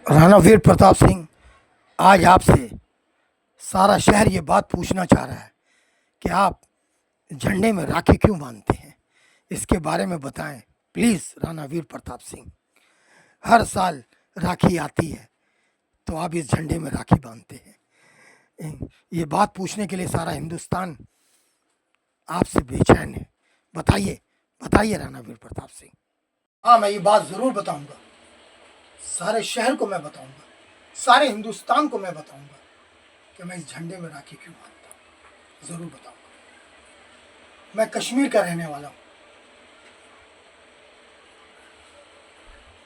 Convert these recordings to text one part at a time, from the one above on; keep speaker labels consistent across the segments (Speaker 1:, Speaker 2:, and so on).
Speaker 1: राणा वीर प्रताप सिंह आज आपसे सारा शहर ये बात पूछना चाह रहा है कि आप झंडे में राखी क्यों बांधते हैं। इसके बारे में बताएं प्लीज़ राणा वीर प्रताप सिंह। हर साल राखी आती है तो आप इस झंडे में राखी बांधते हैं। ये बात पूछने के लिए सारा हिंदुस्तान आपसे बेचैन है। बताइए बताइए राणा वीर प्रताप सिंह। हाँ, मैं ये बात ज़रूर बताऊंगा, सारे शहर को मैं बताऊंगा, सारे हिंदुस्तान को मैं बताऊंगा कि मैं इस झंडे में राखी क्यों बांधता हूँ। ज़रूर बताऊंगा। मैं कश्मीर का रहने वाला हूँ।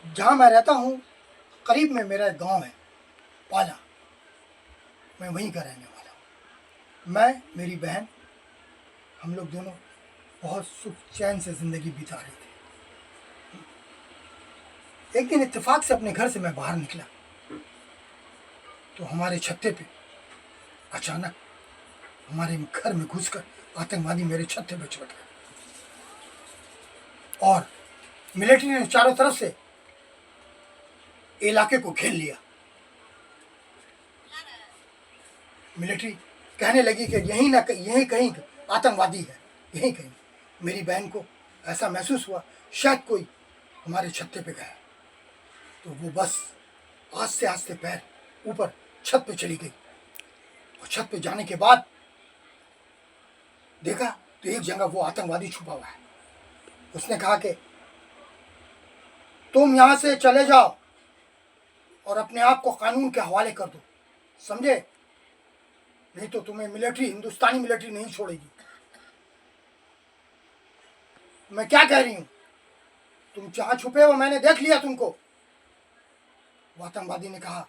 Speaker 1: जहाँ मैं रहता हूँ करीब में मेरा एक गांव है पाला, मैं वहीं का रहने वाला हूँ। मैं, मेरी बहन, हम लोग दोनों बहुत सुख चैन से ज़िंदगी बिता रहे थे। एक दिन इत्तेफाक से अपने घर से मैं बाहर निकला तो हमारे छत्ते पे अचानक हमारे घर में घुसकर आतंकवादी मेरे छत्ते पे चढ़ गए और मिलिट्री ने चारों तरफ से इलाके को घेर लिया। मिलिट्री कहने लगी कि यहीं कहीं आतंकवादी है, यहीं कहीं। मेरी बहन को ऐसा महसूस हुआ शायद कोई हमारे छत्ते पे गया, तो वो बस आस्ते आस्ते पैर ऊपर छत पे चली गई और छत पे जाने के बाद देखा तो एक जगह वो आतंकवादी छुपा हुआ है। उसने कहा कि तुम यहां से चले जाओ और अपने आप को कानून के हवाले कर दो, समझे, नहीं तो तुम्हें मिलिट्री, हिंदुस्तानी मिलिट्री नहीं छोड़ेगी। मैं क्या कह रही हूं, तुम जहां छुपे हो मैंने देख लिया तुमको। वो आतंकवादी ने कहा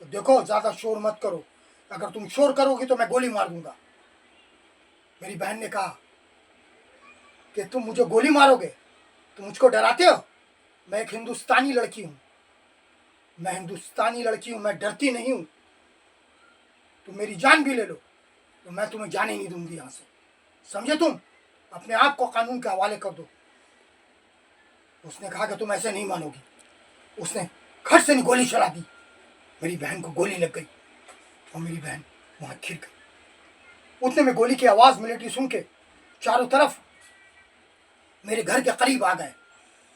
Speaker 1: तो देखो ज्यादा शोर मत करो, अगर तुम शोर करोगे तो मैं गोली मार दूंगा। मेरी बहन ने कहा कि तुम मुझे गोली मारोगे, तुम मुझको डराते हो। मैं एक हिंदुस्तानी लड़की हूं, मैं हिंदुस्तानी लड़की हूं, मैं डरती नहीं हूं। तुम मेरी जान भी ले लो तो मैं तुम्हें जाने नहीं दूंगी यहां से, समझे। तुम अपने आप को कानून के हवाले कर दो। उसने कहा कि तुम ऐसे नहीं मानोगी। उसने खट से गोली चला दी, मेरी बहन को गोली लग गई और मेरी बहन वहां गिर गई। उतने में गोली की आवाज़ मिलिट्री सुन के चारों तरफ मेरे घर के करीब आ गए,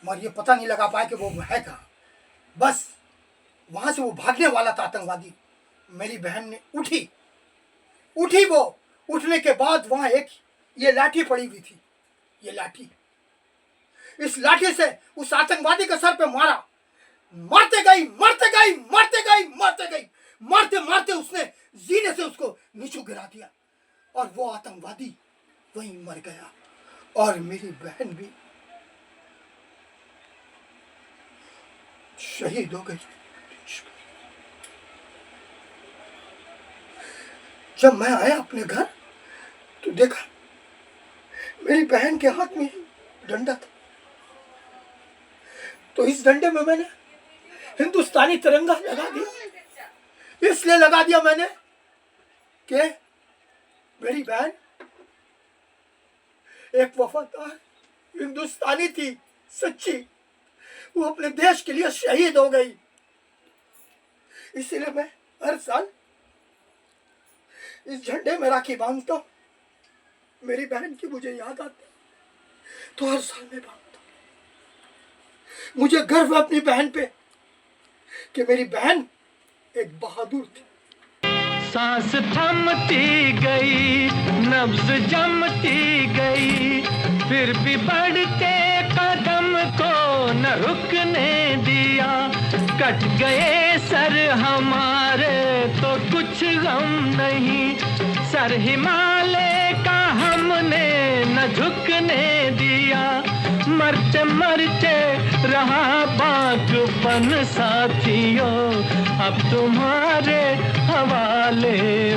Speaker 1: मगर ये पता नहीं लगा पाए कि वो है कहाँ। बस वहां से वो भागने वाला था आतंकवादी। मेरी बहन ने उठी, वो उठने के बाद वहां एक ये लाठी पड़ी हुई थी, ये लाठी, इस लाठी से उस आतंकवादी के सर पे मारा। मारते गई, मारते मारते उसने जीने से उसको नीचे गिरा दिया और वो आतंकवादी वहीं मर गया और मेरी बहन भी शहीद हो गई। जब मैं आया अपने घर तो देखा मेरी बहन के हाथ में डंडा था, तो इस डंडे में मैंने हिंदुस्तानी तिरंगा लगा दिया। इसलिए लगा दिया मैंने कि मेरी बहन एक वफादार हिंदुस्तानी थी, सच्ची, वो अपने देश के लिए शहीद हो गई। इसीलिए मैं हर साल इस झंडे में राखी बांधता हूं। मेरी बहन की मुझे याद आती तो हर साल मैं बांधता हूं। मुझे गर्व है अपनी बहन पे कि मेरी बहन एक बहादुर थी।
Speaker 2: सांस थमती गई, नब्ज जमती गई, फिर भी बढ़ते कदम को न रुकने दिया। कट गए सर हमारे तो कुछ गम नहीं, सर हिमालय का हमने न झुकने दिया। मरते मरते रहा बागपन साथियों, अब तुम्हारे हवाले।